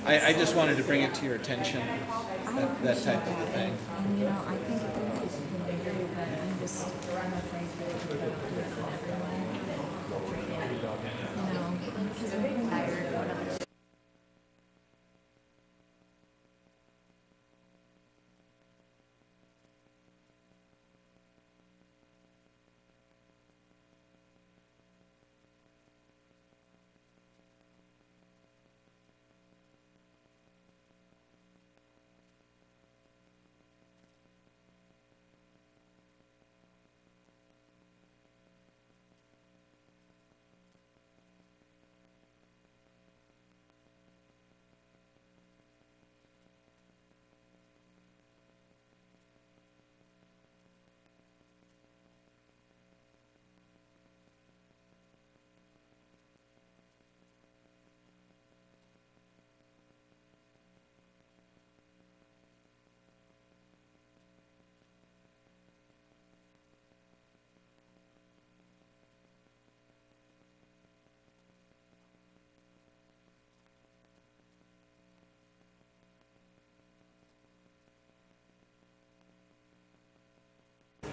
I just wanted to bring it to your attention, that type of a thing. And you know, I think it would be very, but I'm afraid that it would do it for everyone. You know, because we're tired.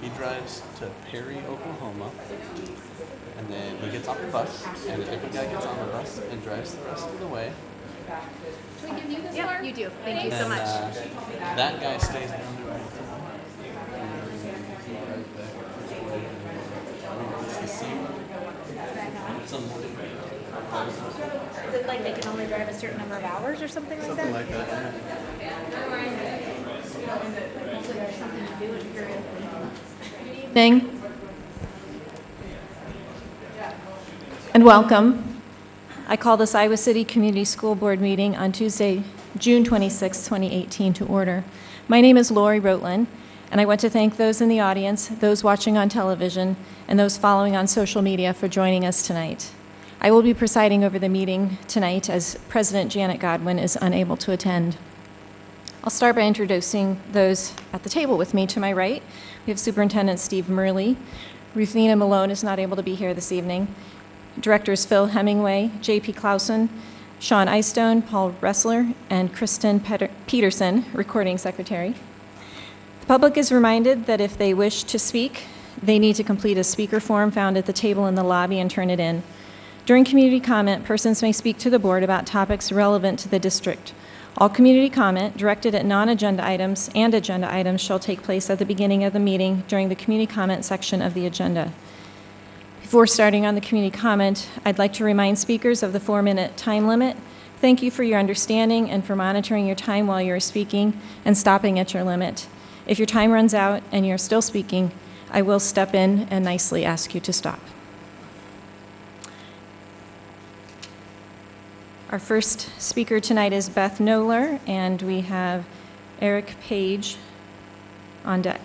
He drives to Perry, Oklahoma, and then he gets off the bus, and a different guy gets on the bus and drives the rest of the way. Can we give you this Yeah, card? you do. Thank you And so much. that guy stays down there. It's the same. Is it like they can only drive a certain number of hours or something like Something that? like that, yeah. Evening. And welcome. I call this Iowa City Community School Board meeting on Tuesday, June 26, 2018 to order. My name is Lori Rotland, and I want to thank those in the audience, those watching on television, and those following on social media for joining us tonight. I will be presiding over the meeting tonight as President Janet Godwin is unable to attend. I'll start by introducing those at the table with me. To my right, we have Superintendent Steve Murley. Ruthlina Malone is not able to be here this evening. Directors Phil Hemingway, J.P. Clausen, Sean Eystone, Paul Ressler, and Kristen Peterson, Recording Secretary. The public is reminded that if they wish to speak, they need to complete a speaker form found at the table in the lobby and turn it in. During community comment, persons may speak to the board about topics relevant to the district. All community comment directed at non-agenda items and agenda items shall take place at the beginning of the meeting during the community comment section of the agenda. Before starting on the community comment, I'd like to remind speakers of the 4-minute time limit. Thank you for your understanding and for monitoring your time while you're speaking and stopping at your limit. If your time runs out and you're still speaking, I will step in and nicely ask you to stop. Our first speaker tonight is Beth Knoller, and we have Eric Paige on deck.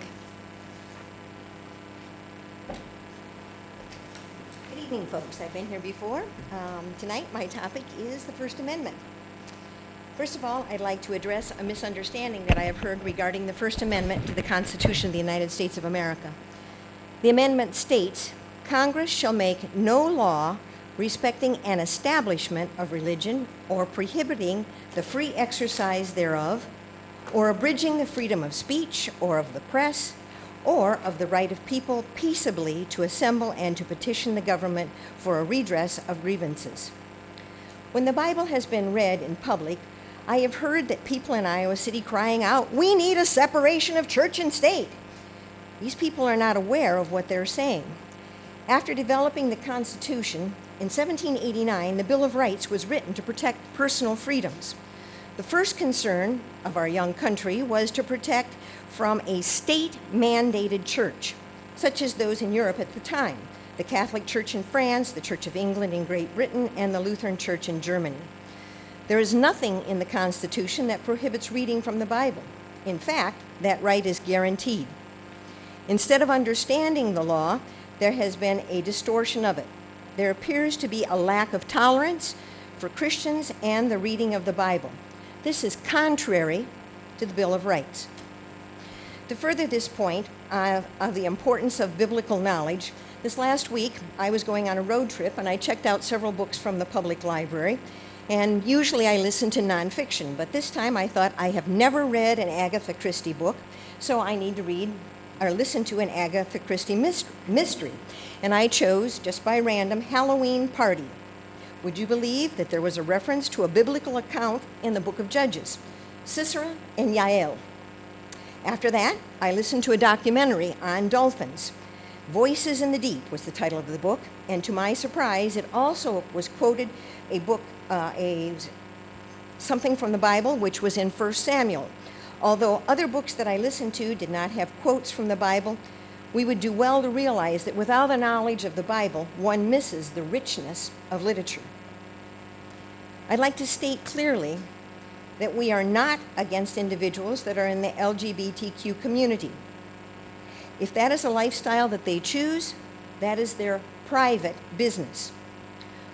Good evening, folks. I've been here before. Tonight, my topic is the First Amendment. First of all, I'd like to address a misunderstanding that I have heard regarding the First Amendment to the Constitution of the United States of America. The amendment states, Congress shall make no law respecting an establishment of religion or prohibiting the free exercise thereof, or abridging the freedom of speech or of the press, or of the right of people peaceably to assemble and to petition the government for a redress of grievances. When the Bible has been read in public, I have heard that people in Iowa City crying out, "We need a separation of church and state." These people are not aware of what they're saying. After developing the Constitution, in 1789, the Bill of Rights was written to protect personal freedoms. The first concern of our young country was to protect from a state-mandated church, such as those in Europe at the time, the Catholic Church in France, the Church of England in Great Britain, and the Lutheran Church in Germany. There is nothing in the Constitution that prohibits reading from the Bible. In fact, that right is guaranteed. Instead of understanding the law, there has been a distortion of it. There appears to be a lack of tolerance for Christians and the reading of the Bible. This is contrary to the Bill of Rights. To further this point of the importance of biblical knowledge, this last week I was going on a road trip and I checked out several books from the public library, And usually I listen to nonfiction, but this time I thought I have never read an Agatha Christie book, so I need to read or listen to an Agatha Christie mystery. And I chose, just by random, Halloween Party. Would you believe that there was a reference to a biblical account in the book of Judges, Sisera and Yael? After that, I listened to a documentary on dolphins. Voices in the Deep was the title of the book, and to my surprise, it also was quoted something from the Bible, which was in 1 Samuel. Although other books that I listened to did not have quotes from the Bible, we would do well to realize that without the knowledge of the Bible, one misses the richness of literature. I'd like to state clearly that we are not against individuals that are in the LGBTQ community. If that is a lifestyle that they choose, that is their private business.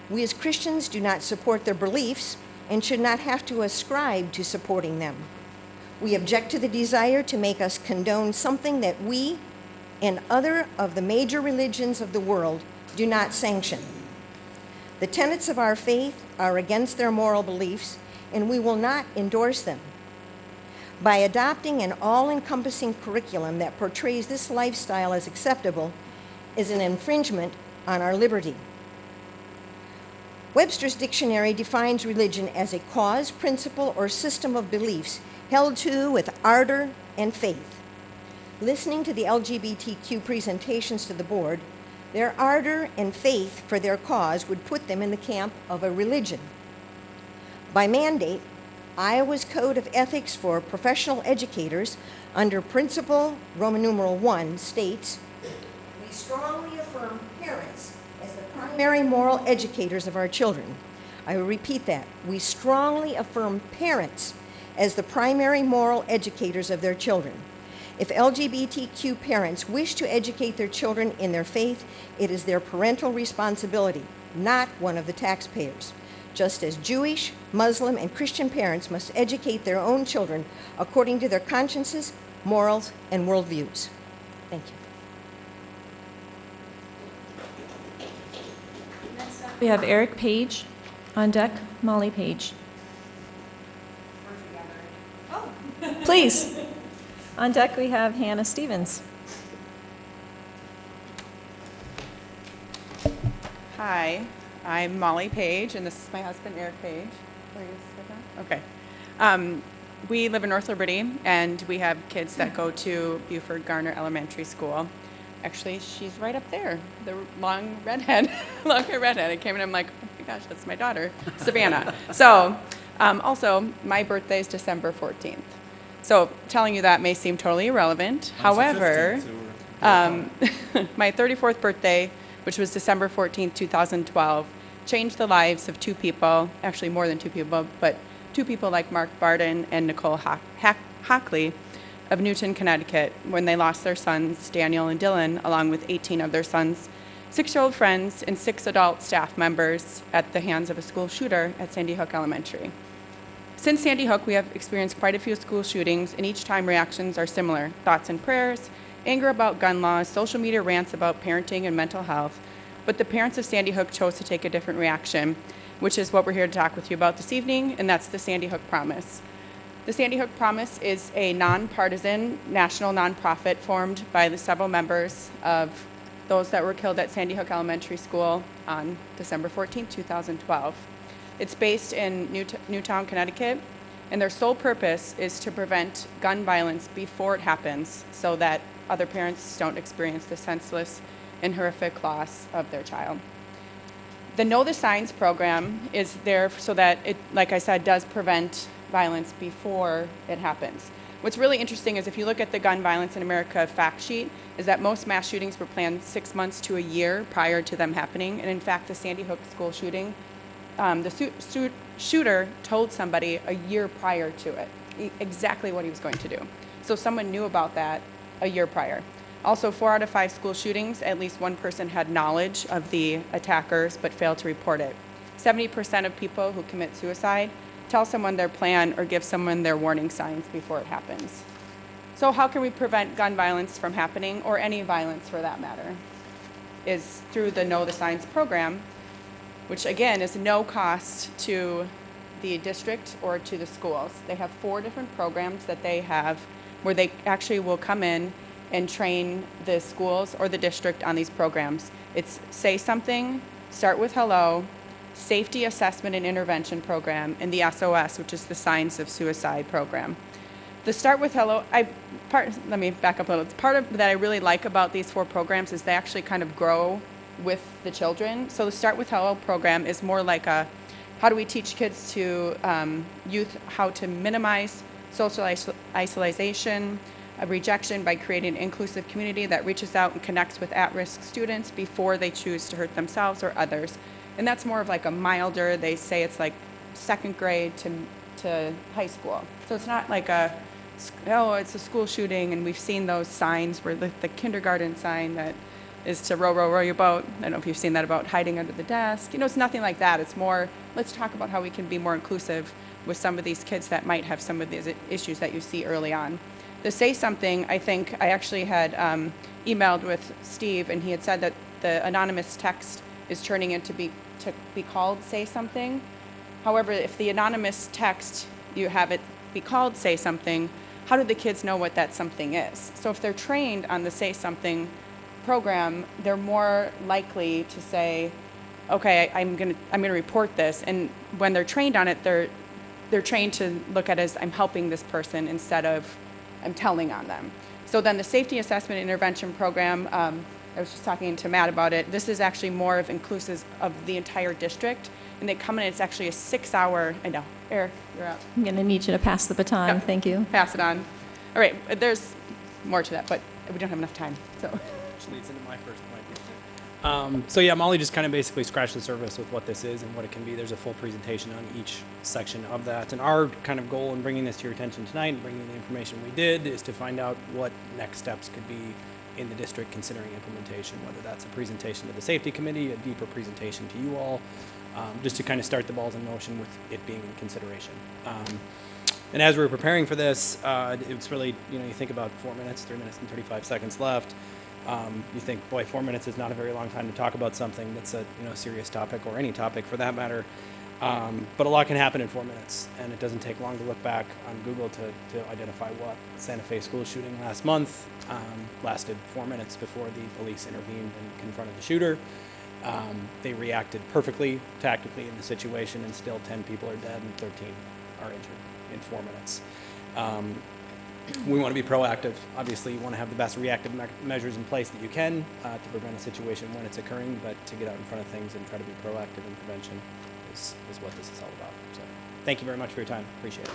We as Christians do not support their beliefs and should not have to ascribe to supporting them. We object to the desire to make us condone something that we and other of the major religions of the world do not sanction. The tenets of our faith are against their moral beliefs, and we will not endorse them. By adopting an all-encompassing curriculum that portrays this lifestyle as acceptable is an infringement on our liberty. Webster's dictionary defines religion as a cause, principle, or system of beliefs held to with ardor and faith. Listening to the LGBTQ presentations to the board, their ardor and faith for their cause would put them in the camp of a religion. By mandate, Iowa's Code of Ethics for Professional Educators, under Principle Roman numeral 1, states, "We strongly affirm parents as the primary moral educators of our children." I will repeat that. We strongly affirm parents as the primary moral educators of their children. If LGBTQ parents wish to educate their children in their faith, it is their parental responsibility, not one of the taxpayers. Just as Jewish, Muslim, and Christian parents must educate their own children according to their consciences, morals, and worldviews. Thank you. We have Eric Page on deck, Mollie Paige. Please. On deck, we have Hannah Stevens. Hi, I'm Mollie Paige, and this is my husband, Eric Page. Where you sit down? Okay. We live in North Liberty, and we have kids that go to Buford Garner Elementary School. Actually, she's right up there, the long redhead, long-haired redhead. I came in, I'm like, oh my gosh, that's my daughter, Savannah. So, also, my birthday is December 14th. So, telling you that may seem totally irrelevant. However, my 34th birthday, which was December 14th, 2012, changed the lives of two people, actually more than two people, but two people like Mark Barden and Nicole Hockley of Newton, Connecticut, when they lost their sons, Daniel and Dylan, along with 18 of their sons, 6-year-old friends, and 6 adult staff members at the hands of a school shooter at Sandy Hook Elementary. Since Sandy Hook, we have experienced quite a few school shootings, and each time reactions are similar: thoughts and prayers, anger about gun laws, social media rants about parenting and mental health. But the parents of Sandy Hook chose to take a different reaction, which is what we're here to talk with you about this evening, and that's the Sandy Hook Promise. The Sandy Hook Promise is a nonpartisan national nonprofit formed by the several members of those that were killed at Sandy Hook Elementary School on December 14, 2012. It's based in Newtown, Connecticut, and their sole purpose is to prevent gun violence before it happens so that other parents don't experience the senseless and horrific loss of their child. The Know the Signs program is there so that it, like I said, does prevent violence before it happens. What's really interesting is if you look at the Gun Violence in America fact sheet, is that most mass shootings were planned 6 months to a year prior to them happening. And in fact, the Sandy Hook school shooting, the shooter told somebody a year prior to it exactly what he was going to do. So someone knew about that a year prior. Also, 4 out of 5 school shootings, at least one person had knowledge of the attackers but failed to report it. 70% of people who commit suicide tell someone their plan or give someone their warning signs before it happens. So how can we prevent gun violence from happening, or any violence for that matter? Is through the Know the Signs program, which again is no cost to the district or to the schools. They have 4 different programs that they have where they actually will come in and train the schools or the district on these programs. It's Say Something, Start with Hello, Safety Assessment and Intervention Program, and the SOS, which is the Signs of Suicide program. The Start with Hello, let me back up a little. Part of that I really like about these 4 programs is they actually kind of grow with the children. So the Start with Hello program is more like a, how do we teach kids to, youth, how to minimize social isolation, rejection by creating an inclusive community that reaches out and connects with at-risk students before they choose to hurt themselves or others. And that's more of like a milder, they say it's like 2nd grade to high school. So it's not like it's a school shooting, and we've seen those signs where the kindergarten sign that is to row your boat. I don't know if you've seen that about hiding under the desk. It's nothing like that. It's more, let's talk about how we can be more inclusive with some of these kids that might have some of these issues that you see early on. The Say Something, I think I actually had emailed with Steve, and he had said that the anonymous text is turning into be called Say Something. However, if the anonymous text, you have it be called Say Something, how do the kids know what that something is? So if they're trained on the Say Something program, they're more likely to say, okay, I'm gonna report this. And when they're trained on it, they're trained to look at it as I'm helping this person instead of I'm telling on them. So then the Safety Assessment and Intervention Program, I was just talking to Matt about it. This is actually more of inclusive of the entire district. And they come in, it's actually a 6-hour, I know, Eric, you're up. I'm going to need you to pass the baton. Yeah. Thank you. Pass it on. All right, there's more to that, but we don't have enough time, so. Which leads into my first point. So yeah, Mollie just kind of basically scratched the surface with what this is and what it can be. There's a full presentation on each section of that. And our kind of goal in bringing this to your attention tonight and bringing the information we did is to find out what next steps could be in the district considering implementation, whether that's a presentation to the safety committee, a deeper presentation to you all, just to kind of start the balls in motion with it being in consideration. And as we were preparing for this, it's really, you think about 4 minutes, 3 minutes and 35 seconds left. You think, boy, 4 minutes is not a very long time to talk about something that's a serious topic, or any topic for that matter. But a lot can happen in 4 minutes, and it doesn't take long to look back on Google to identify what Santa Fe school shooting last month lasted 4 minutes before the police intervened and confronted the shooter. They reacted perfectly, tactically in the situation, and still 10 people are dead and 13 are injured in 4 minutes. We want to be proactive. Obviously, you want to have the best reactive measures in place that you can to prevent a situation when it's occurring, but to get out in front of things and try to be proactive in prevention is what this is all about. So thank you very much for your time. Appreciate it.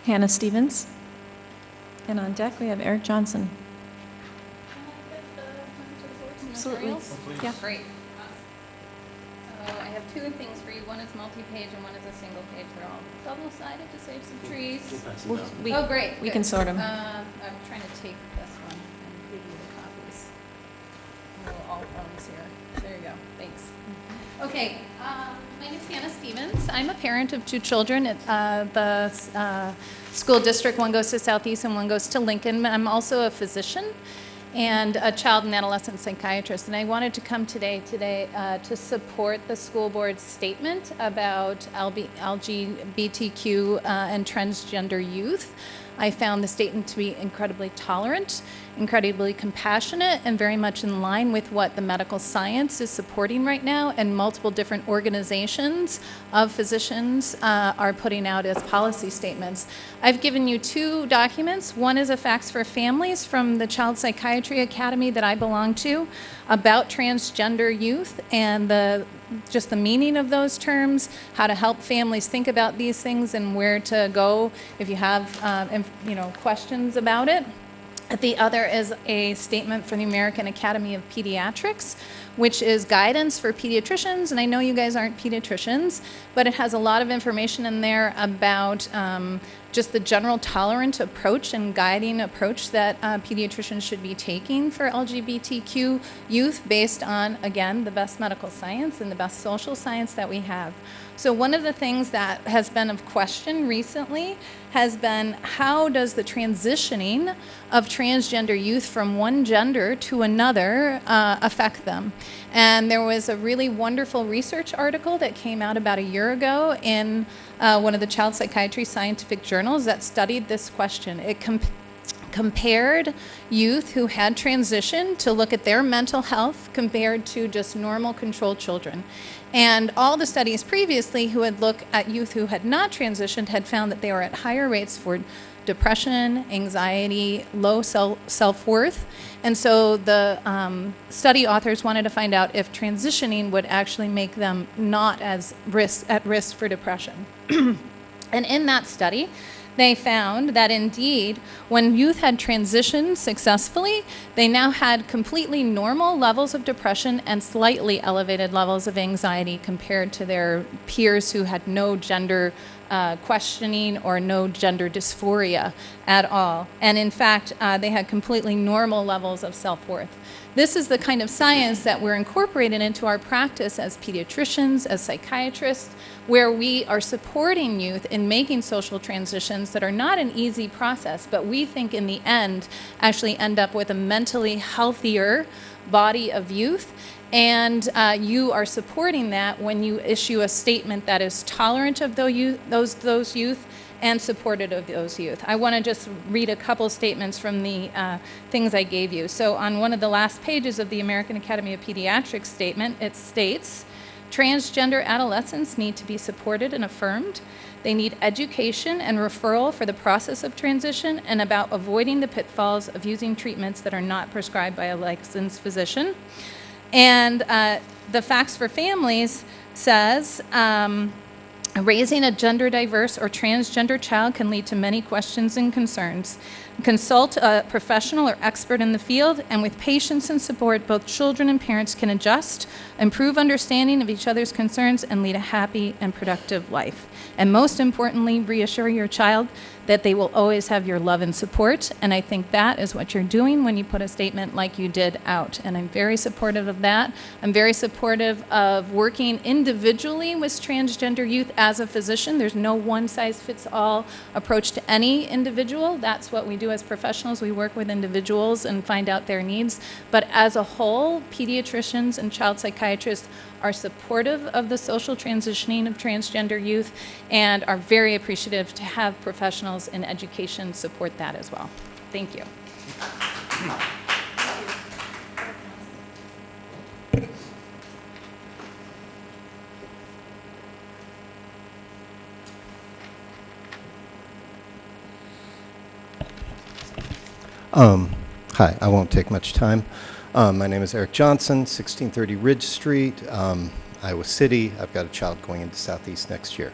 Hannah Stevens. And on deck, we have Eric Johnson. Absolutely. Yeah. Great. So I have 2 things for you. One is multi-page and one is a single page. They're all double-sided to save some trees. Oh, great. We good. can sort them. I'm trying to take this one and give you the copies. All phones here. There you go. Thanks. Okay. My name is Hannah Stevens. I'm a parent of 2 children at the school district. One goes to Southeast and one goes to Lincoln. I'm also a physician and a child and adolescent psychiatrist. And I wanted to come today to support the school board's statement about LGBTQ and transgender youth. I found the statement to be incredibly tolerant, incredibly compassionate, and very much in line with what the medical science is supporting right now, and multiple different organizations of physicians are putting out as policy statements. I've given you 2 documents. One is a Facts for Families from the Child Psychiatry Academy that I belong to about transgender youth and just the meaning of those terms, how to help families think about these things and where to go if you have questions about it. The other is a statement from the American Academy of Pediatrics, which is guidance for pediatricians. And I know you guys aren't pediatricians, but it has a lot of information in there about just the general tolerant approach and guiding approach that pediatricians should be taking for LGBTQ youth based on, again, the best medical science and the best social science that we have. So one of the things that has been of question recently has been how does the transitioning of transgender youth from one gender to another affect them? And there was a really wonderful research article that came out about a year ago in one of the child psychiatry scientific journals that studied this question. It compared youth who had transitioned to look at their mental health compared to just normal controlled children. And all the studies previously who had looked at youth who had not transitioned had found that they were at higher rates for depression, anxiety, low self-worth. And so the study authors wanted to find out if transitioning would actually make them not as at risk for depression. And in that study, they found that indeed, when youth had transitioned successfully, they now had completely normal levels of depression and slightly elevated levels of anxiety compared to their peers who had no gender questioning or no gender dysphoria at all. And in fact, they had completely normal levels of self-worth. This is the kind of science that we're incorporating into our practice as pediatricians, as psychiatrists, where we are supporting youth in making social transitions that are not an easy process, but we think in the end actually end up with a mentally healthier body of youth. And you are supporting that when you issue a statement that is tolerant of those youth and supportive of those youth. I want to just read a couple statements from the things I gave you. So on one of the last pages of the American Academy of Pediatrics statement, it states, transgender adolescents need to be supported and affirmed. They need education and referral for the process of transition and about avoiding the pitfalls of using treatments that are not prescribed by a licensed physician. And the Facts for Families says, raising a gender diverse or transgender child can lead to many questions and concerns. Consult a professional or expert in the field, and with patience and support, both children and parents can adjust, improve understanding of each other's concerns, and lead a happy and productive life. And most importantly, reassure your child that they will always have your love and support. And I think that is what you're doing when you put a statement like you did out. And I'm very supportive of that. I'm very supportive of working individually with transgender youth as a physician. There's no one-size-fits-all approach to any individual. That's what we do as professionals. We work with individuals and find out their needs. But as a whole, pediatricians and child psychiatrists are supportive of the social transitioning of transgender youth and are very appreciative to have professionals in education support that as well. Thank you. Hi, I won't take much time. My name is Eric Johnson, 1630 Ridge Street, Iowa City. I've got a child going into Southeast next year.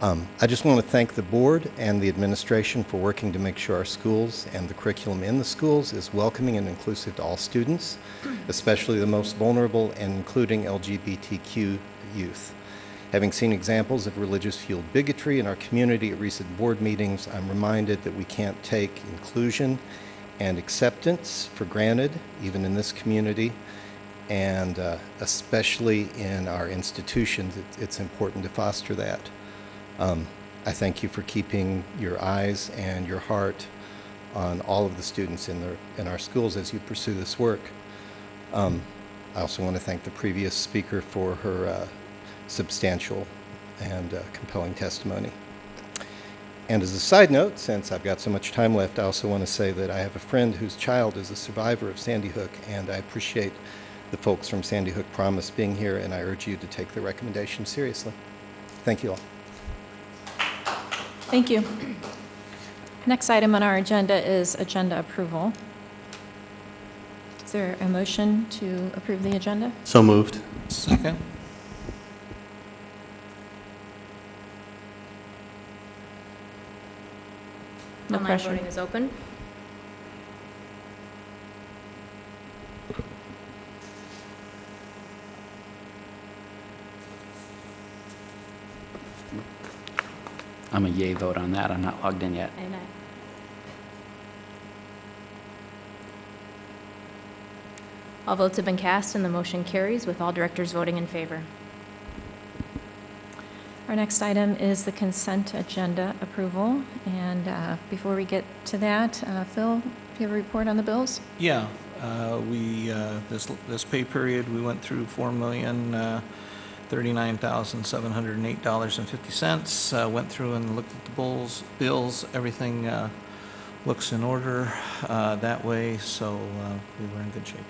I just want to thank the board and the administration for working to make sure our schools and the curriculum in the schools is welcoming and inclusive to all students, especially the most vulnerable and including LGBTQ youth. Having seen examples of religious-fueled bigotry in our community at recent board meetings, I'm reminded that we can't take inclusion and acceptance for granted, even in this community, and especially in our institutions, it's important to foster that. I thank you for keeping your eyes and your heart on all of the students in our schools as you pursue this work. I also want to thank the previous speaker for her substantial and compelling testimony. And as a side note, since I've got so much time left, I also want to say that I have a friend whose child is a survivor of Sandy Hook, and I appreciate the folks from Sandy Hook Promise being here, and I urge you to take the recommendation seriously. Thank you all. Thank you. Next item on our agenda is agenda approval. Is there a motion to approve the agenda? So moved. Second. No Online pressure. voting is open. I'm a yay vote on that. I'm not logged in yet. And all votes have been cast and the motion carries with all directors voting in favor. Our next item is the consent agenda approval. And before we get to that, Phil, do you have a report on the bills? Yeah. This pay period, we went through $4,039,708.50. Went through and looked at the bills. Everything looks in order that way, so we were in good shape.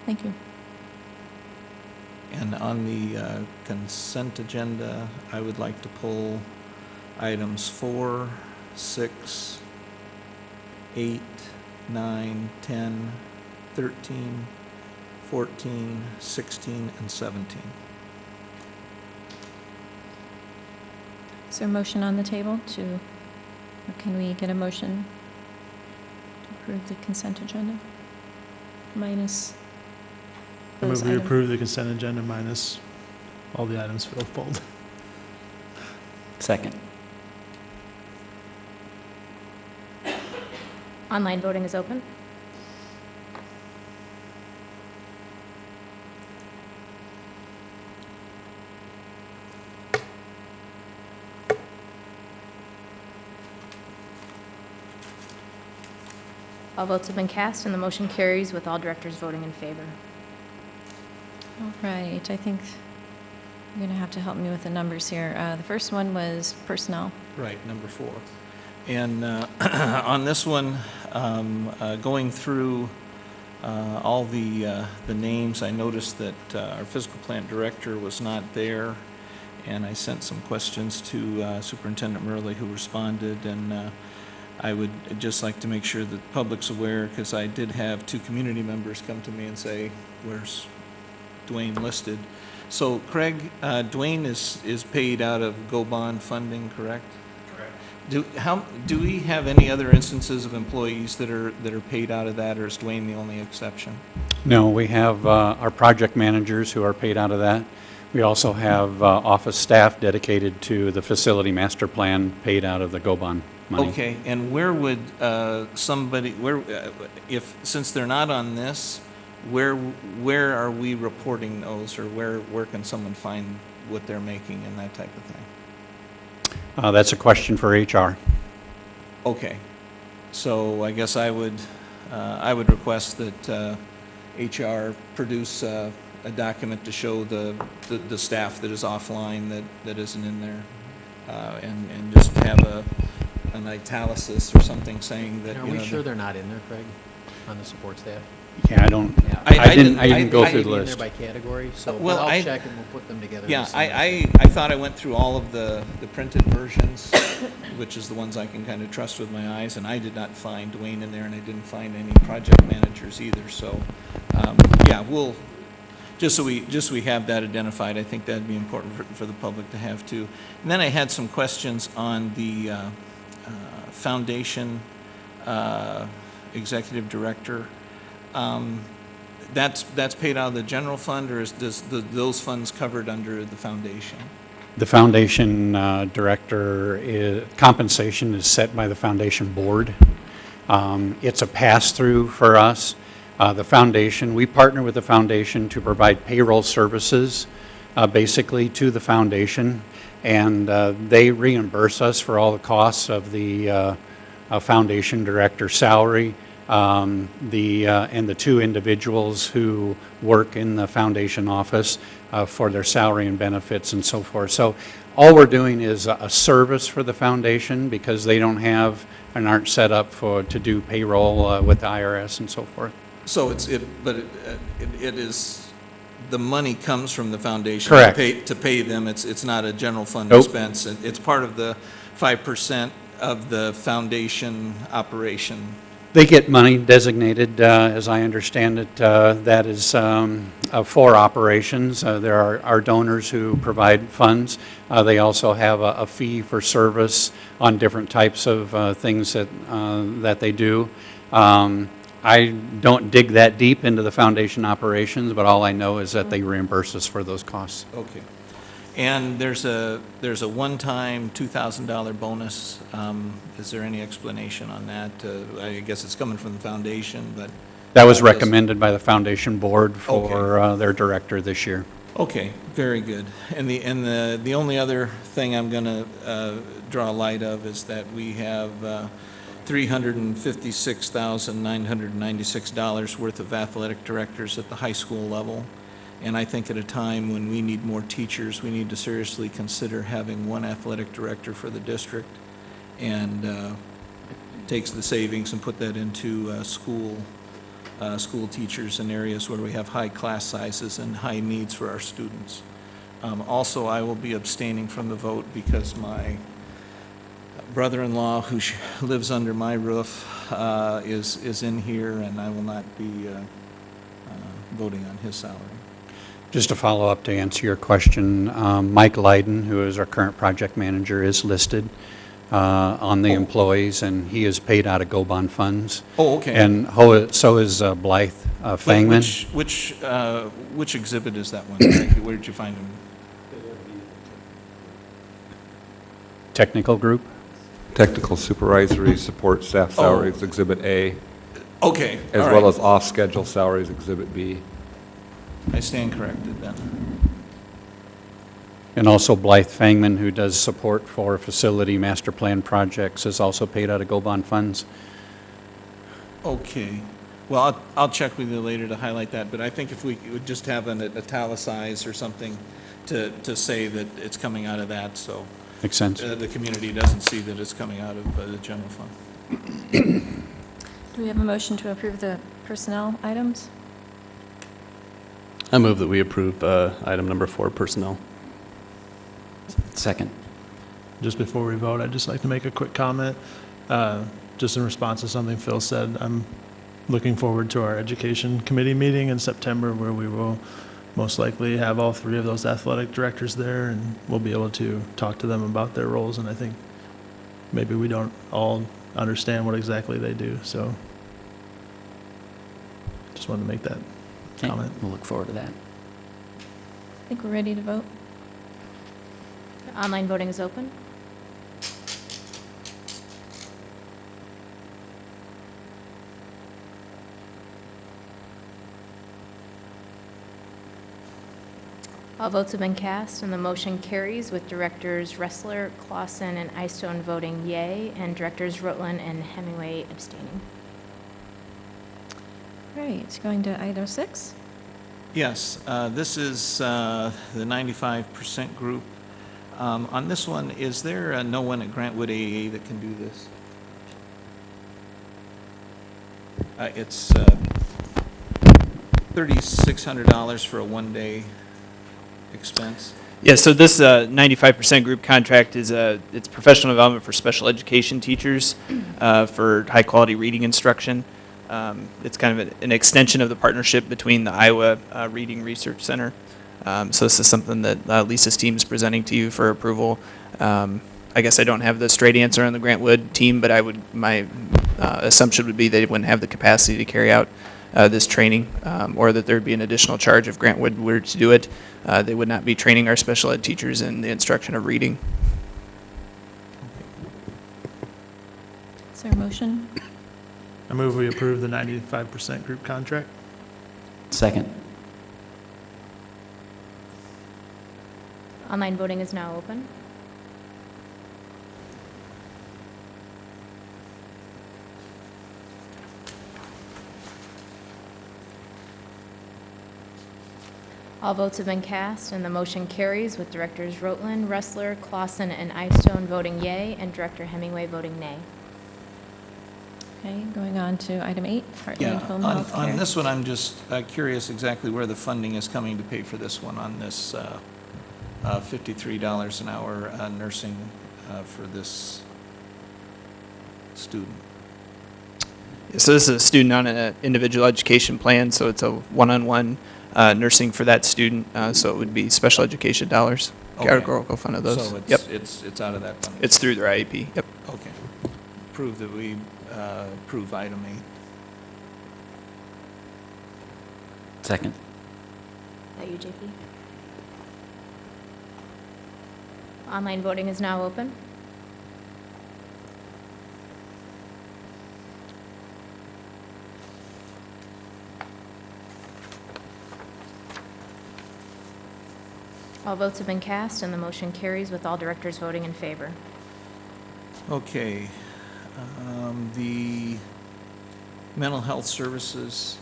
Thank you. And on the consent agenda, I would like to pull items 4, 6, 8, 9, 10, 13, 14, 16, and 17. Is there a motion on the table or can we get a motion to approve the consent agenda? Minus I move those we items. approve the consent agenda minus all the items Phil pulled. Second. Online voting is open. All votes have been cast, and the motion carries with all directors voting in favor. All right, I think you're going to have to help me with the numbers here. The first one was personnel. Right, number 4. And on this one, going through all the names, I noticed that our physical plant director was not there, and I sent some questions to Superintendent Murley, who responded, and I would just like to make sure that the public's aware, because I did have 2 community members come to me and say, where's Dwayne listed? So Craig, Dwayne is paid out of GO bond funding, correct? Correct. Do we have any other instances of employees that are paid out of that, or is Dwayne the only exception? No, we have our project managers who are paid out of that. We also have office staff dedicated to the facility master plan paid out of the GO bond money. Okay, and where would since they're not on this, where are we reporting those, or where can someone find what they're making and that type of thing? That's a question for HR. Okay, so I guess I would request that HR produce a document to show the staff that is offline that isn't in there, and just have an italicis or something saying that. Are we sure they're not in there, Craig, on the support staff? Yeah, I don't. Yeah. I didn't go through the list. They're by category, so well, I'll check and we'll put them together. Yeah, I thought I went through all of the printed versions, which is the ones I can kind of trust with my eyes, and I did not find Dwayne in there, and I didn't find any project managers either. So, yeah, we'll just so we have that identified. I think that'd be important for the public to have too. And then I had some questions on the foundation executive director. That's paid out of the general fund, or is those funds covered under the foundation? The foundation director compensation is set by the foundation board. It's a pass-through for us. The foundation, we partner with the foundation to provide payroll services basically to the foundation, and they reimburse us for all the costs of the foundation director's salary, and the 2 individuals who work in the foundation office for their salary and benefits and so forth. So all we're doing is a service for the foundation, because they don't have and aren't set up to do payroll with the IRS and so forth. So it is, the money comes from the foundation. Correct. To pay them. It's not a general fund Nope. expense. It's part of the 5% of the foundation operation. They get money designated, as I understand it, that is for operations. There are donors who provide funds. They also have a fee for service on different types of things that they do. I don't dig that deep into the foundation operations, but all I know is that they reimburse us for those costs. Okay. And there's a one-time $2,000 bonus. Is there any explanation on that? I guess it's coming from the foundation, but that was recommended by the foundation board for their director this year. Okay, very good. And the only other thing I'm going to draw light of is that we have $356,996 worth of athletic directors at the high school level. And I think at a time when we need more teachers, we need to seriously consider having one athletic director for the district, and takes the savings and put that into school teachers in areas where we have high class sizes and high needs for our students. Also, I will be abstaining from the vote because my brother-in-law, who lives under my roof, is in here, and I will not be voting on his salary. Just to follow up to answer your question, Mike Leiden, who is our current project manager, is listed on the employees, and he is paid out of GO-BOND funds. Oh, okay. And so is Blythe Fangman. Which exhibit is that one? Where did you find him? Technical group? Technical supervisory support staff salaries, Exhibit A. Okay. As well as off-schedule salaries, Exhibit B. I stand corrected then. And also Blythe Fangman, who does support for facility master plan projects, is also paid out of GO-BOND funds. Okay. Well, I'll check with you later to highlight that, but I think if we would just have an italicized or something to say that it's coming out of that, so makes sense. The community doesn't see that it's coming out of the general fund. Do we have a motion to approve the personnel items? I move that we approve item number 4, personnel. Second. Just before we vote, I'd just like to make a quick comment. Just in response to something Phil said, I'm looking forward to our education committee meeting in September, where we will most likely have all 3 of those athletic directors there, and we'll be able to talk to them about their roles. And I think maybe we don't all understand what exactly they do, so just wanted to make that comment. We'll look forward to that. I think we're ready to vote. Online voting is open. All votes have been cast, and the motion carries with Directors Ressler, Clausen, and Eystone voting yea, and Directors Rutland and Hemingway abstaining. Right, going to item 6. Yes, this is the 95% group. On this one, is there no one at Grantwood AAA that can do this? It's $3,600 for a one-day expense. Yeah, so this 95% group contract is it's professional development for special education teachers for high-quality reading instruction. It's kind of an extension of the partnership between the Iowa Reading Research Center. So this is something that Lisa's team is presenting to you for approval. I guess I don't have the straight answer on the Grantwood team, but my assumption would be they wouldn't have the capacity to carry out this training, or that there would be an additional charge if Grantwood were to do it. They would not be training our special ed teachers in the instruction of reading. Is there a motion? I move we approve the 95% group contract. Second. Online voting is now open. All votes have been cast, and the motion carries with Directors Rotland, Ressler, Clausen, and Eystone voting yea, and Director Hemingway voting nay. Okay, going on to item 8, Heartland Home Health Care. On this one, I'm just curious exactly where the funding is coming to pay for this one on this $53 an hour nursing for this student. So this is a student on an individual education plan, so it's a one-on-one nursing for that student. So it would be special education dollars. Okay. Categorical fund of those. So it's, yep. it's out of that funding. It's through their IEP. Yep. Okay. Prove that we approve item 8. Second. Is that you, JP? Online voting is now open. All votes have been cast, and the motion carries with all directors voting in favor. Okay. The mental health services.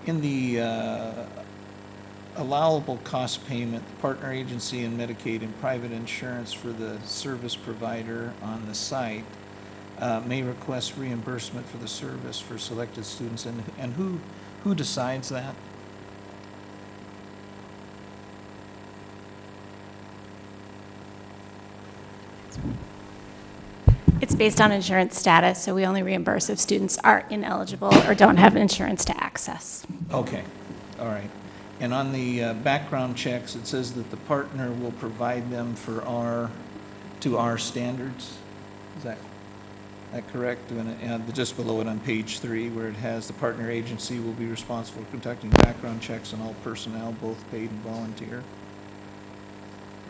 In the allowable cost payment, the partner agency and Medicaid and private insurance for the service provider on the site may request reimbursement for the service for selected students. And who decides that? It's based on insurance status, so we only reimburse if students are ineligible or don't have insurance to access. Okay, all right. And on the background checks, it says that the partner will provide them to our standards. Is that correct? And just below it on page 3, where it has the partner agency will be responsible for conducting background checks on all personnel, both paid and volunteer.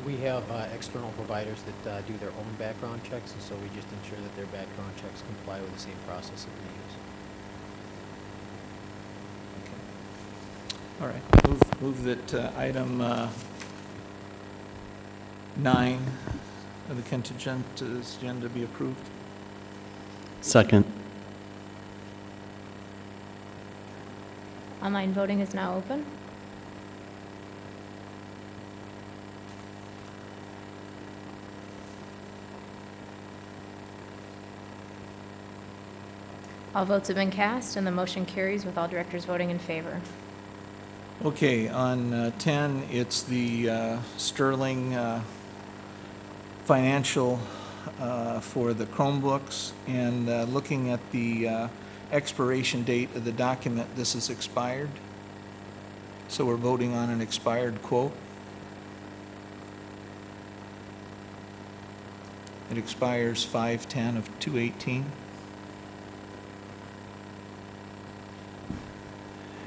We have external providers that do their own background checks, and so we just ensure that their background checks comply with the same process that we use. All right, move that item 9 of the consent agenda be approved. Second. Online voting is now open. All votes have been cast, and the motion carries with all directors voting in favor. Okay, on 10, it's the Sterling financial for the Chromebooks, and looking at the expiration date of the document, this is expired. So we're voting on an expired quote. It expires 5/10 of 2018.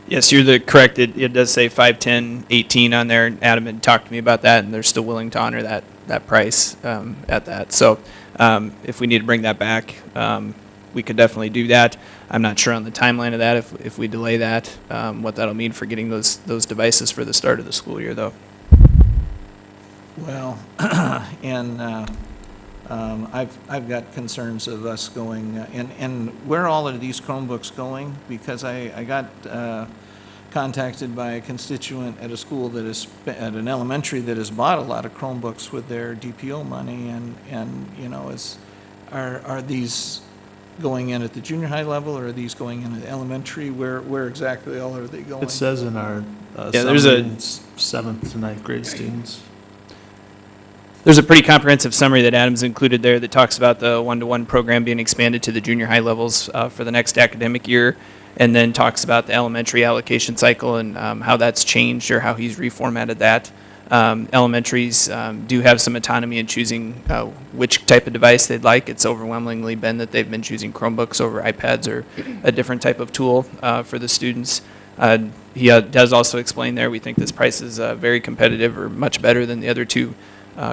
Yes, you're correct. It does say 5/10/18 on there. Adam had talked to me about that, and they're still willing to honor that price at that. So if we need to bring that back, we could definitely do that. I'm not sure on the timeline of that, if we delay that, what that'll mean for getting those devices for the start of the school year, though. Well, and I've got concerns of us going, and where all of these Chromebooks going, because I got contacted by a constituent at a school that is, at an elementary that has bought a lot of Chromebooks with their DPO money, and you know, are these going in at the junior high level, or are these going in at elementary? Where exactly all are they going? It says in our there's a 7th to 9th grade students. There's a pretty comprehensive summary that Adam's included there that talks about the one-to-one program being expanded to the junior high levels for the next academic year, and then talks about the elementary allocation cycle and how that's changed or how he's reformatted that. Elementaries do have some autonomy in choosing which type of device they'd like. It's overwhelmingly been that they've been choosing Chromebooks over iPads or a different type of tool for the students. He does also explain there, we think this price is very competitive or much better than the other two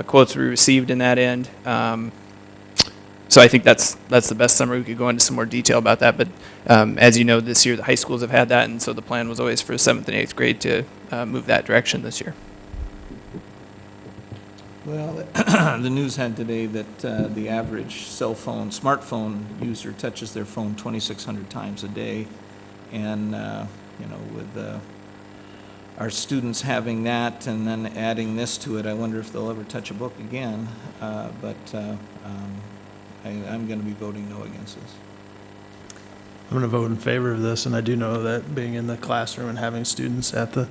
quotes we received in that end. So I think that's the best summary. We could go into some more detail about that, but as you know, this year the high schools have had that, and so the plan was always for 7th and 8th grade to move that direction this year. Well, the news had today that the average smartphone user touches their phone 2,600 times a day, and you know, with our students having that and then adding this to it, I wonder if they'll ever touch a book again. I'm going to be voting no against this. I'm going to vote in favor of this, and I do know that being in the classroom and having students at the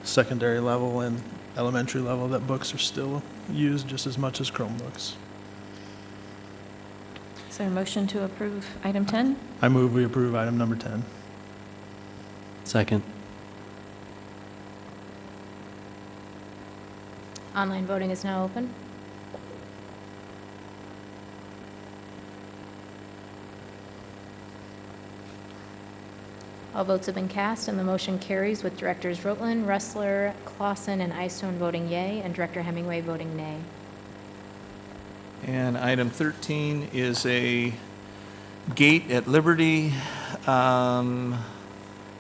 secondary level and elementary level, that books are still used just as much as Chromebooks. Is there a motion to approve item 10? I move we approve item number 10. Second. Online voting is now open. All votes have been cast, and the motion carries with Directors Rotland, Ressler, Clausen, and Eystone voting yea, and Director Hemingway voting nay. And item 13 is a gate at Liberty.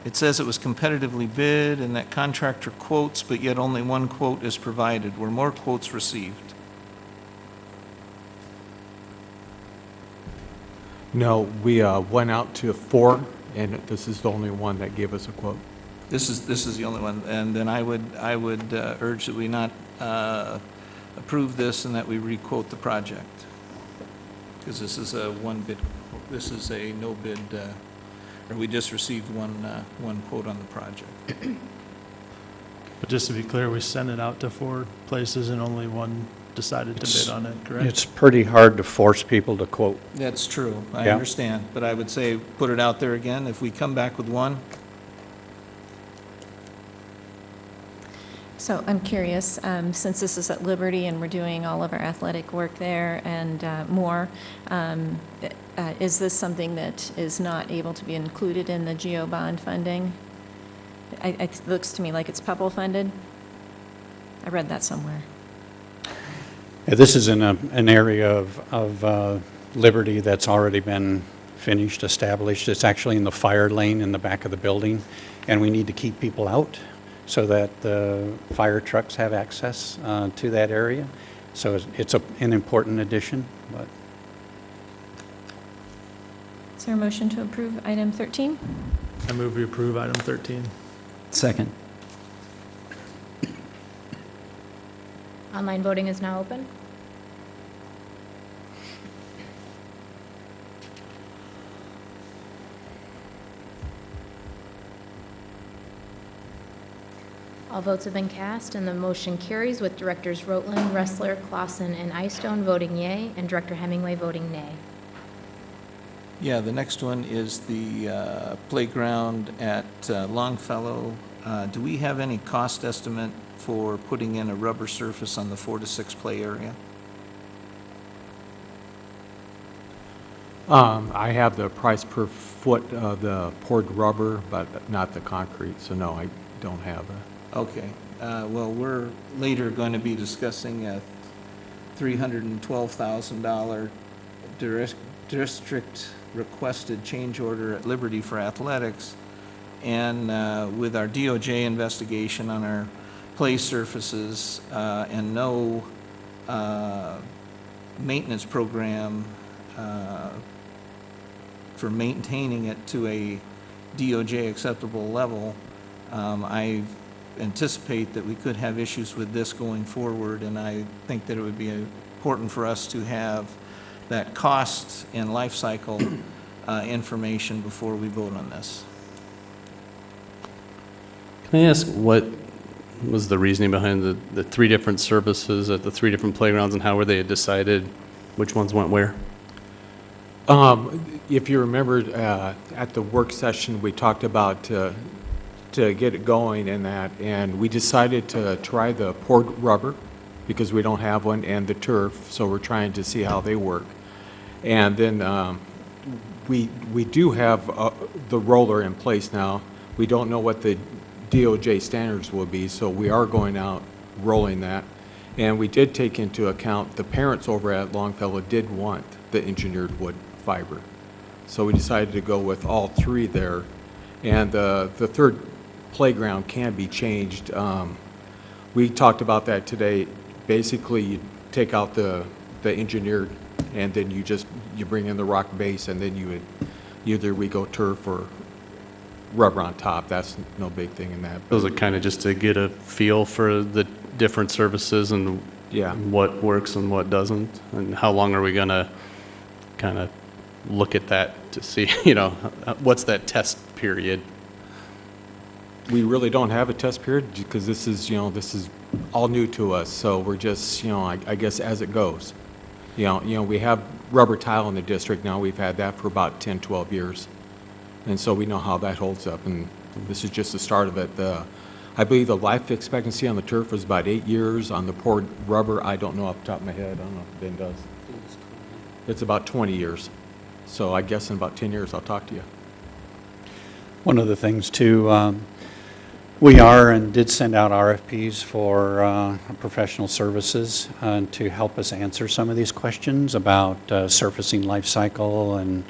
It says it was competitively bid and that contractor quotes, but yet only one quote is provided. Were more quotes received? No, we went out to 4, and this is the only one that gave us a quote. This is the only one, and then I would urge that we not approve this and that we requote the project, because this is a this is a no bid, or we just received one quote on the project. But just to be clear, we sent it out to 4 places and only one decided to bid on it, correct? It's pretty hard to force people to quote. That's true, I Yeah. understand, but I would say put it out there again. If we come back with one, So I'm curious, since this is at Liberty and we're doing all of our athletic work there and more, is this something that is not able to be included in the GO bond funding? It looks to me like it's PEPAL funded. I read that somewhere. Yeah, this is in an area of Liberty that's already been finished, established. It's actually in the fire lane in the back of the building, and we need to keep people out so that the fire trucks have access to that area. So it's an important addition. But Is there a motion to approve item 13? I move we approve item 13. Second. Online voting is now open. All votes have been cast, and the motion carries with Directors Rotland, Ressler, Clausen, and Eystone voting yea, and Director Hemingway voting nay. yeah, the next one is the playground at Longfellow. Do we have any cost estimate for putting in a rubber surface on the 4 to 6 play area? I have the price per foot of the poured rubber, but not the concrete, so no, I don't have a. Okay, well, we're later going to be discussing a $312,000 district requested change order at Liberty for athletics. And with our DOJ investigation on our play surfaces and no maintenance program for maintaining it to a DOJ acceptable level, I anticipate that we could have issues with this going forward, and I think that it would be important for us to have that cost and life cycle information before we vote on this. Can I ask what was the reasoning behind the 3 different services at the 3 different playgrounds, and how were they decided which ones went where? If you remember at the work session, we talked about to get it going and we decided to try the poured rubber because we don't have one, and the turf, so we're trying to see how they work. And then we do have the roller in place now. We don't know what the DOJ standards will be, so we are going out rolling that. And we did take into account the parents over at Longfellow did want the engineered wood fiber. So we decided to go with all 3 there. And the third playground can be changed. We talked about that today. Basically, you take out the engineered, and then you bring in the rock base, and then either we go turf or rubber on top. That's no big thing in that. Was it kind of just to get a feel for the different services and what works and what doesn't? And how long are we going to kind of look at that to see, what's that test period? We really don't have a test period because this is all new to us. So we're just, I guess as it goes. We have rubber tile in the district now. We've had that for about 10, 12 years. And so we know how that holds up, and this is just the start of it. I believe the life expectancy on the turf was about 8 years. On the poured rubber, I don't know off the top of my head. I don't know if Ben does. It's about 20 years. So I guess in about 10 years, I'll talk to you. one of the things too, we are and did send out RFPs for professional services to help us answer some of these questions about surfacing life cycle and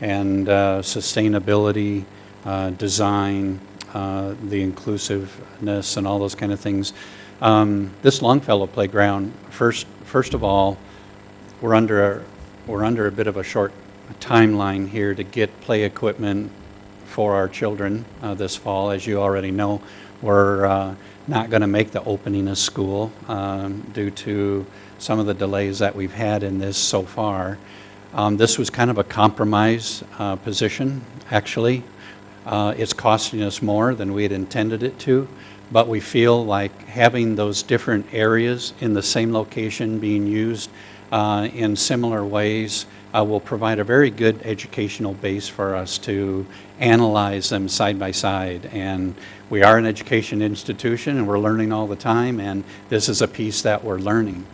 sustainability, design, the inclusiveness, and all those kind of things. This Longfellow playground, first of all, we're under a bit of a short timeline here to get play equipment for our children this fall. As you already know, we're not going to make the opening of school due to some of the delays that we've had in this so far. This was kind of a compromise position, actually. It's costing us more than we had intended it to, but we feel like having those different areas in the same location being used in similar ways will provide a very good educational base for us to analyze them side by side. And we are an education institution and we're learning all the time, and this is a piece that we're learning.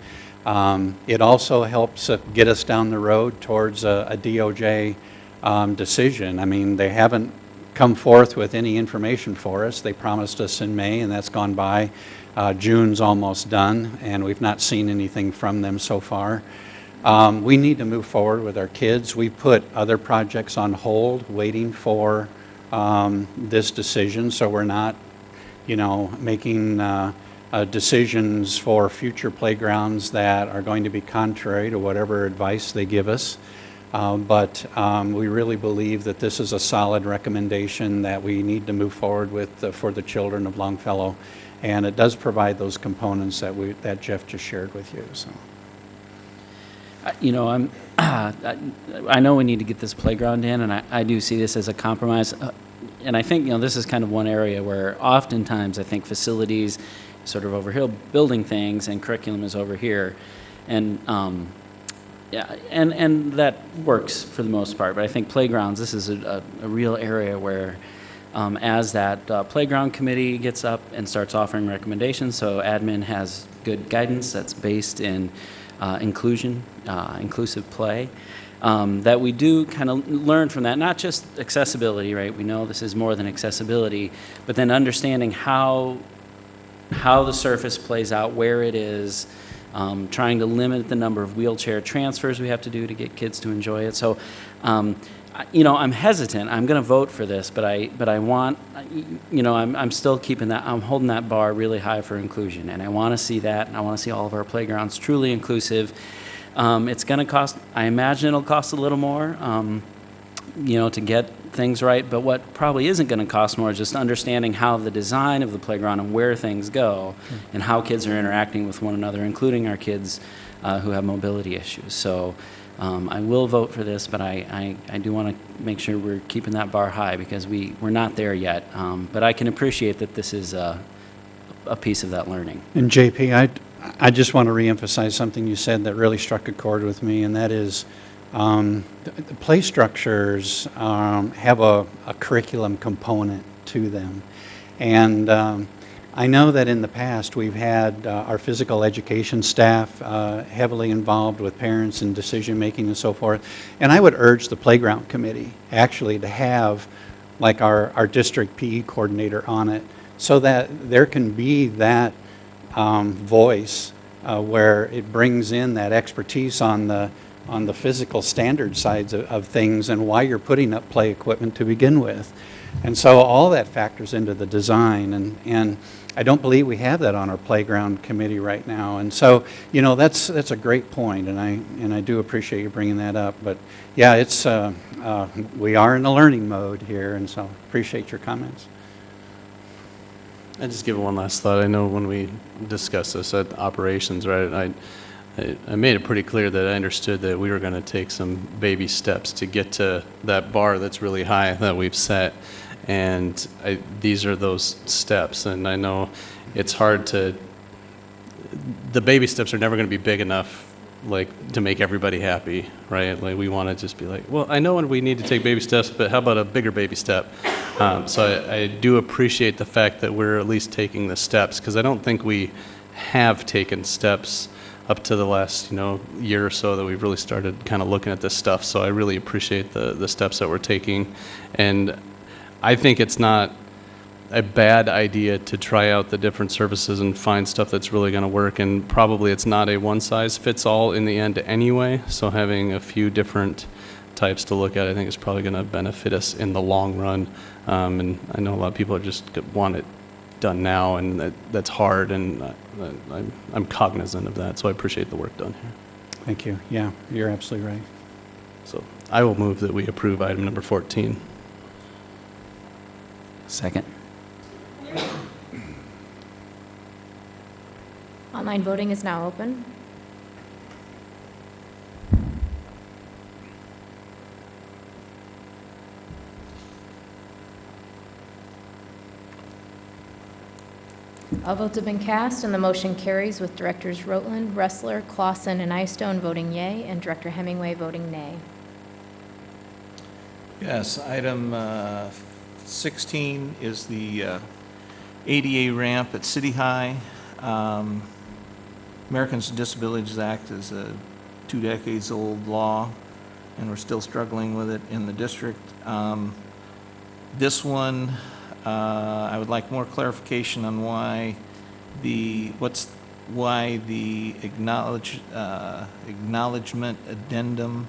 It also helps get us down the road towards a DOJ decision. I mean, they haven't come forth with any information for us. They promised us in May, and that's gone by. June's almost done, and we've not seen anything from them so far. We need to move forward with our kids. We put other projects on hold waiting for this decision, so we're not, making decisions for future playgrounds that are going to be contrary to whatever advice they give us. But we really believe that this is a solid recommendation that we need to move forward with for the children of Longfellow, and it does provide those components that Jeff just shared with you. So. I know we need to get this playground in, and I do see this as a compromise. And I think, this is kind of one area where oftentimes I think facilities sort of over here building things and curriculum is over here. And and that works for the most part. But I think playgrounds, this is a real area where as that playground committee gets up and starts offering recommendations, so admin has good guidance that's based in inclusive play, that we do kind of learn from that, not just accessibility, right? We know this is more than accessibility, but then understanding how the surface plays out, where it is, trying to limit the number of wheelchair transfers we have to do to get kids to enjoy it. So, I'm hesitant. I'm going to vote for this, but I want, I'm still keeping that, I'm holding that bar really high for inclusion, and I want to see that, and I want to see all of our playgrounds truly inclusive. It's going to cost, I imagine it'll cost a little more, to get things right, but what probably isn't going to cost more is just understanding how the design of the playground and where things go and how kids are interacting with one another, including our kids who have mobility issues. So I will vote for this, but I do want to make sure we're keeping that bar high because we're not there yet. But I can appreciate that this is a piece of that learning. And JP, I just want to reemphasize something you said that really struck a chord with me, and that is the play structures have a curriculum component to them. And I know that in the past we've had our physical education staff heavily involved with parents and decision making and so forth. And I would urge the playground committee actually to have like our district PE coordinator on it so that there can be that voice where it brings in that expertise on the physical standard sides of things and why you're putting up play equipment to begin with. And so all that factors into the design, and I don't believe we have that on our playground committee right now. And so, that's a great point, and I do appreciate you bringing that up. But yeah, it's we are in a learning mode here, and so appreciate your comments. I just give one last thought. I know when we discussed this at operations, right, I made it pretty clear that I understood that we were going to take some baby steps to get to that bar that's really high that we've set. And these are those steps. And I know it's hard the baby steps are never going to be big enough to make everybody happy, right? Like we want to just be like, well, I know we need to take baby steps, but how about a bigger baby step? So I do appreciate the fact that we're at least taking the steps, because I don't think we have taken steps up to the last year or so that we've really started kind of looking at this stuff. So I really appreciate the steps that we're taking, and I think it's not a bad idea to try out the different services and find stuff that's really going to work, and probably it's not a one-size-fits-all in the end anyway, so having a few different types to look at I think is probably going to benefit us in the long run. And I know a lot of people just want it done now, and that's hard, and I'm cognizant of that, so I appreciate the work done here. Thank you. Yeah, you're absolutely right. So I will move that we approve item number 14. Second. Online voting is now open. All votes have been cast, and the motion carries with Directors Rotland, Ressler, Clausen, and Eystone voting yea, and Director Hemingway voting nay. Yes, item 16 is the ADA ramp at City High. Americans with Disabilities Act is a 2 decades old law, and we're still struggling with it in the district. This one, I would like more clarification on why the acknowledgement addendum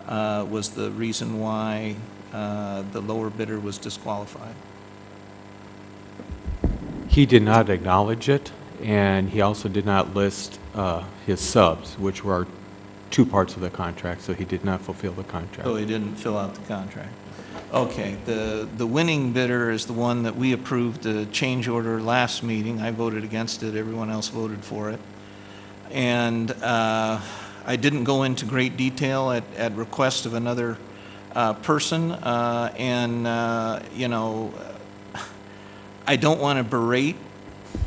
was the reason why the lower bidder was disqualified. He did not acknowledge it, and he also did not list his subs, which were 2 parts of the contract, so he did not fulfill the contract. So he didn't fill out the contract. Okay, the winning bidder is the one that we approved the change order last meeting. I voted against it, everyone else voted for it. And I didn't go into great detail at request of another person, you know, I don't want to berate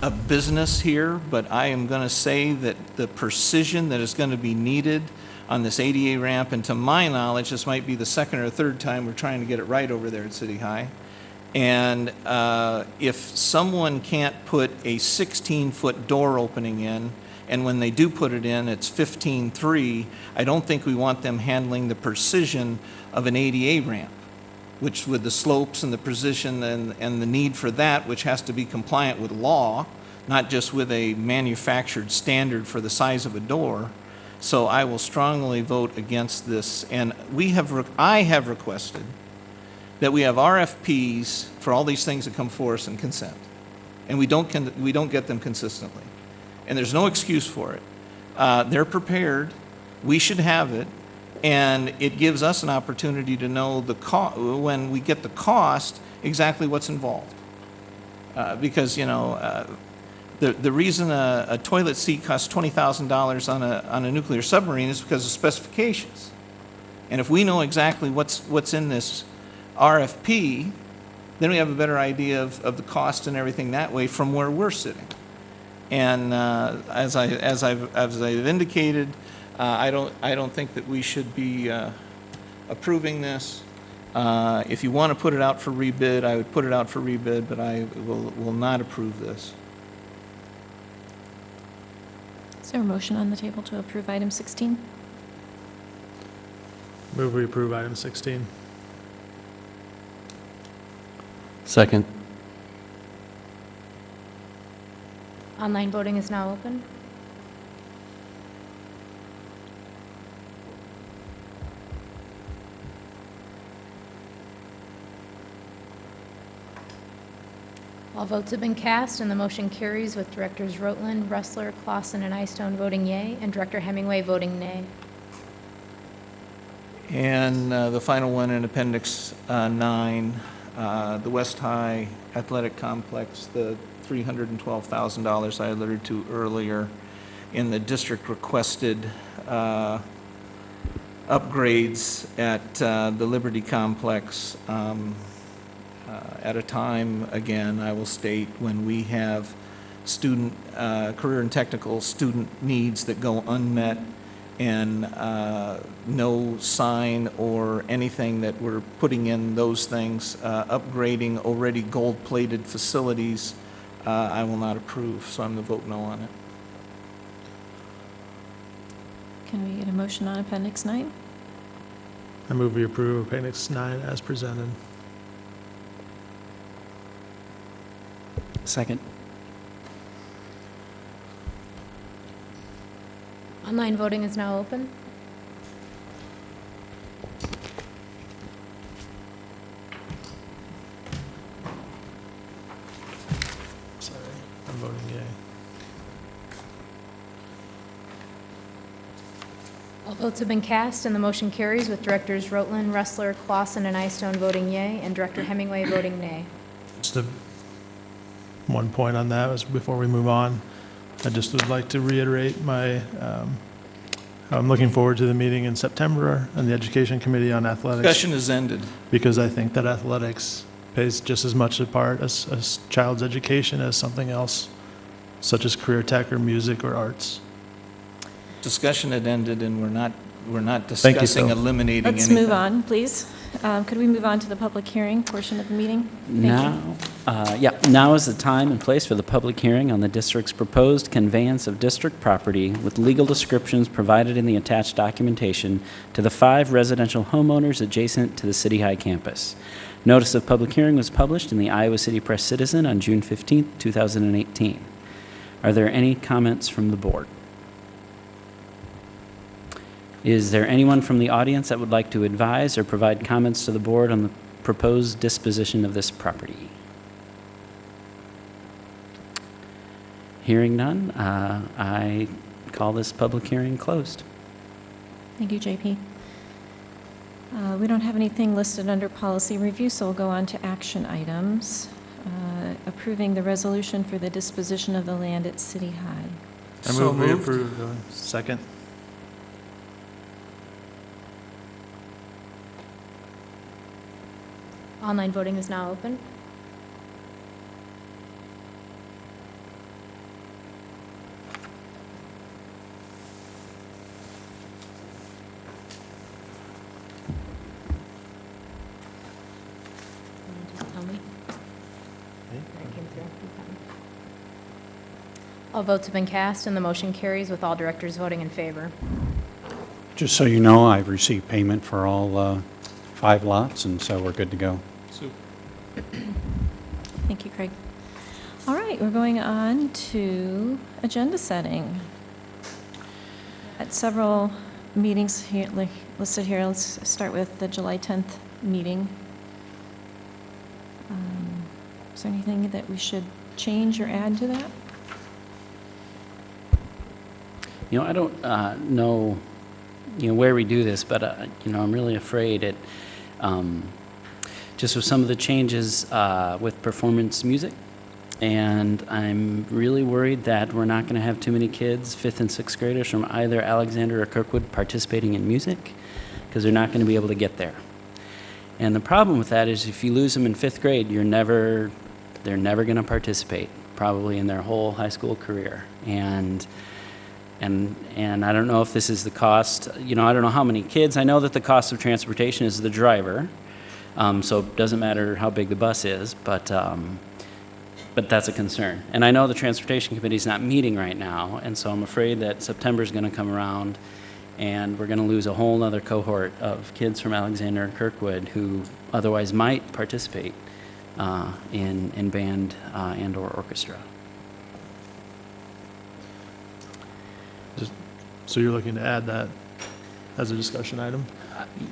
a business here, but I am going to say that the precision that is going to be needed on this ADA ramp, and to my knowledge, this might be the 2nd or 3rd time we're trying to get it right over there at City High. And if someone can't put a 16-foot door opening in, and when they do put it in, it's 15.3, I don't think we want them handling the precision of an ADA ramp, which with the slopes and the precision and the need for that, which has to be compliant with law, not just with a manufactured standard for the size of a door. So I will strongly vote against this. And I have requested that we have RFPs for all these things that come for us in consent. And we don't get them consistently. And there's no excuse for it. They're prepared. We should have it. And it gives us an opportunity to know when we get the cost, exactly what's involved. Because, you know, the reason a toilet seat costs $20,000 on a nuclear submarine is because of specifications. And if we know exactly what's in this RFP, then we have a better idea of the cost and everything that way from where we're sitting. And as I've indicated, I don't think that we should be approving this. If you want to put it out for rebid, I would put it out for rebid, but I will not approve this. Is there a motion on the table to approve item 16? Move we approve item 16. Second. Online voting is now open. All votes have been cast, and the motion carries with Directors Rotland, Ressler, Clausen, and Eystone voting yea, and Director Hemingway voting nay. And the final one in Appendix 9, the West High Athletic Complex, the $312,000 I alluded to earlier, in the district requested upgrades at the Liberty Complex at a time, again, I will state, when we have student, career and technical student needs that go unmet, and no sign or anything that we're putting in those things, upgrading already gold-plated facilities, I will not approve, so I'm going to vote no on it. Can we get a motion on Appendix 9? I move we approve Appendix 9 as presented. Second. Online voting is now open. Sorry, I'm voting yea. All votes have been cast, and the motion carries with Directors Rotland, Ressler, Clausen, and Eystone voting yea, and Director Hemingway voting nay. Just one point on that before we move on. I just would like to reiterate I'm looking forward to the meeting in September and the Education Committee on Athletics. Discussion is ended. Because I think that athletics plays just as much a part as child's education as something else, such as career tech or music or arts. Discussion had ended, and we're not Thank you, discussing Phil. eliminating Let's anything. move on, please. Could we move on to the public hearing portion of the meeting? Thank you. Now is the time and place for the public hearing on the district's proposed conveyance of district property with legal descriptions provided in the attached documentation to the 5 residential homeowners adjacent to the City High campus. Notice of public hearing was published in the Iowa City Press Citizen on June 15, 2018. Are there any comments from the board? Is there anyone from the audience that would like to advise or provide comments to the board on the proposed disposition of this property? Hearing none, I call this public hearing closed. Thank you, JP. We don't have anything listed under policy review, so we'll go on to action items. Approving the resolution for the disposition of the land at City High. I move we approve. Second. Online voting is now open. Just tell me. That came through. All votes have been cast, and the motion carries with all directors voting in favor. Just so you know, I've received payment for all 5 lots, and so we're good to go. Thank you, Craig. All right, we're going on to agenda setting. At several meetings here, listed here, let's start with the July 10th meeting. Is there anything that we should change or add to that? You know, I don't know, where we do this, but, I'm really afraid it, just with some of the changes with performance music, and I'm really worried that we're not going to have too many kids, 5th and 6th graders from either Alexander or Kirkwood participating in music, because they're not going to be able to get there. And the problem with that is if you lose them in 5th grade, they're never going to participate, probably in their whole high school career. And I don't know if this is the cost. I don't know how many kids. I know that the cost of transportation is the driver, so it doesn't matter how big the bus is, but that's a concern. And I know the Transportation Committee is not meeting right now, and so I'm afraid that September is going to come around, and we're going to lose a whole other cohort of kids from Alexander and Kirkwood who otherwise might participate in band and/or orchestra. So you're looking to add that as a discussion item?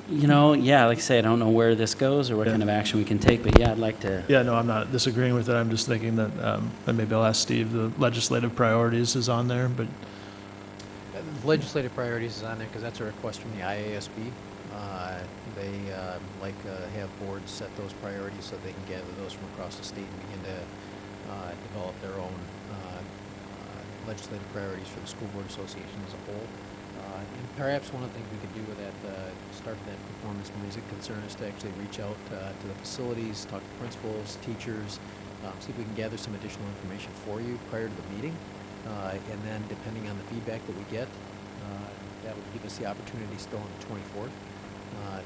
Yeah, like I say, I don't know where this goes or what kind of action we can take, but yeah, I'd like to. Yeah, no, I'm not disagreeing with it. I'm just thinking that, and maybe I'll ask Steve, the legislative priorities is on there, but. Legislative priorities is on there because that's a request from the IASB. They have boards set those priorities so they can gather those from across the state and begin to develop their own legislative priorities for the School Board Association as a whole. And perhaps one of the things we could do with that, start with that performance music concern is to actually reach out to the facilities, talk to principals, teachers, see if we can gather some additional information for you prior to the meeting. And then depending on the feedback that we get, that would give us the opportunity still on the 24th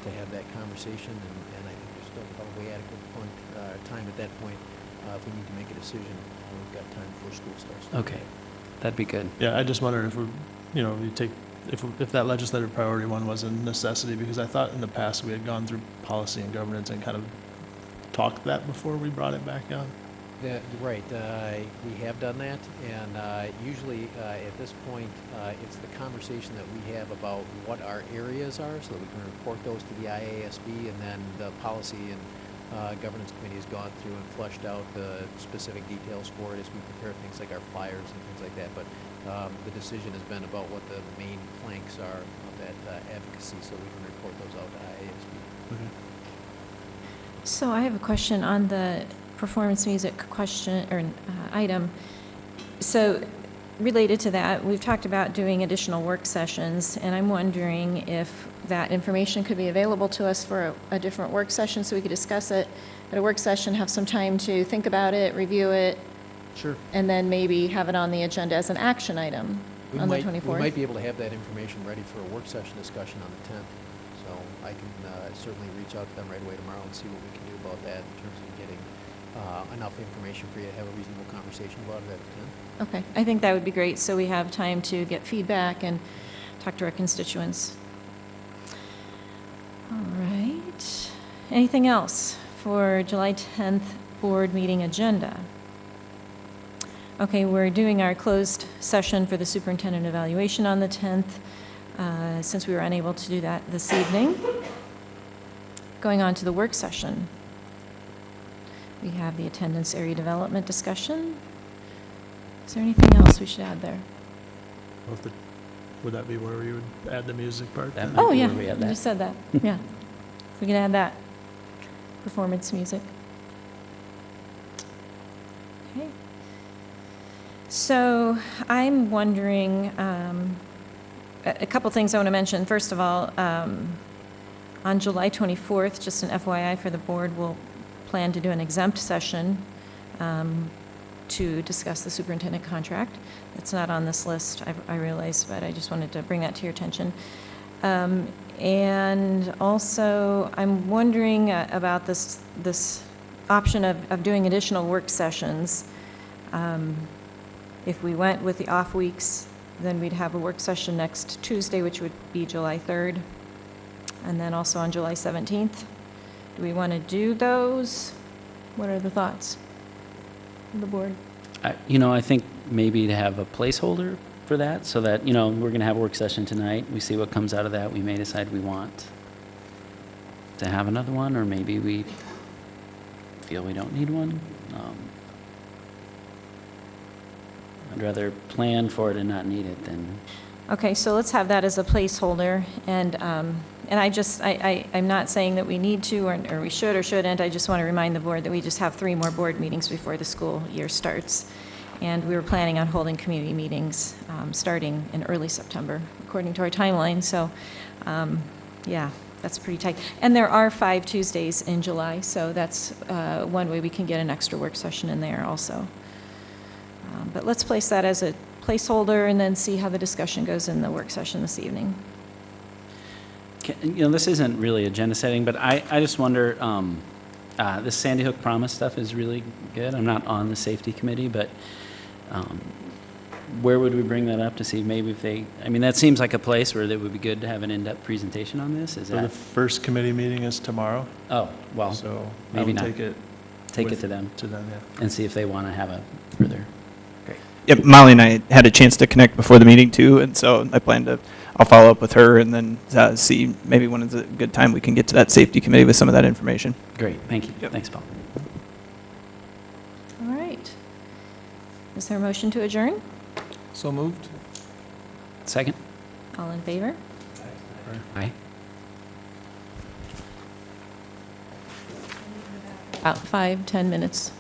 to have that conversation. And I think there's still probably adequate time at that point if we need to make a decision. We've got time before school starts. Okay, that'd be good. Yeah, I just wondered if if that legislative priority one was a necessity, because I thought in the past we had gone through policy and governance and kind of talked that before we brought it back on. Right. We have done that, and usually at this point, it's the conversation that we have about what our areas are, so that we can report those to the IASB, and then the policy and Governance Committee has gone through and fleshed out the specific details for it as we prepare things like our flyers and things like that. But the decision has been about what the main planks are of that advocacy, so we can report those out to IASB. So I have a question on the performance music question or item. So related to that, we've talked about doing additional work sessions, and I'm wondering if that information could be available to us for a different work session so we could discuss it at a work session, have some time to think about it, review it. Sure. And then maybe have it on the agenda as an action item on the 24th. We might be able to have that information ready for a work session discussion on the 10th. So I can certainly reach out to them right away tomorrow and see what we can do about that in terms of getting enough information for you to have a reasonable conversation about it at the 10th. Okay, I think that would be great, so we have time to get feedback and talk to our constituents. All right. Anything else for July 10th board meeting agenda? Okay, we're doing our closed session for the superintendent evaluation on the 10th, since we were unable to do that this evening. Going on to the work session. We have the attendance area development discussion. Is there anything else we should add there? Would that be where we would add the music part? That then? might Oh, be yeah, where we you add that. just said that, yeah. We can add that. Performance music. Okay. So I'm wondering, a couple things I want to mention. First of all, on July 24th, just an FYI for the board, we'll plan to do an exempt session to discuss the superintendent contract. It's not on this list, I realize, but I just wanted to bring that to your attention. And also, I'm wondering about this option of doing additional work sessions. If we went with the off weeks, then we'd have a work session next Tuesday, which would be July 3rd, and then also on July 17th. Do we want to do those? What are the thoughts of the board? I think maybe to have a placeholder for that, so that, we're going to have a work session tonight. We see what comes out of that. We may decide we want to have another one, or maybe we feel we don't need one. I'd rather plan for it and not need it than... Okay, so let's have that as a placeholder, and I'm not saying that we need to, or we should or shouldn't. I just want to remind the board that we just have 3 more board meetings before the school year starts, and we were planning on holding community meetings starting in early September, according to our timeline. So, yeah, that's pretty tight. And there are 5 Tuesdays in July, so that's one way we can get an extra work session in there also. But let's place that as a placeholder and then see how the discussion goes in the work session this evening. This isn't really agenda setting, but I just wonder, this Sandy Hook Promise stuff is really good. I'm not on the safety committee, but where would we bring that up to see maybe if that seems like a place where it would be good to have an in-depth presentation on this. Is So the first committee meeting is tomorrow. Oh, well, So maybe I not. would Take it to them. Yeah. And see if they want to have a further. Great. Yep, Mollie and I had a chance to connect before the meeting too, and so I plan to, I'll follow up with her and then see maybe when is a good time we can get to that safety committee with some of that information. Great, thank you. Yep. Thanks, Paul. All right. Is there a motion to adjourn? So moved? Second? All in favor? Aye. About 5-10 minutes.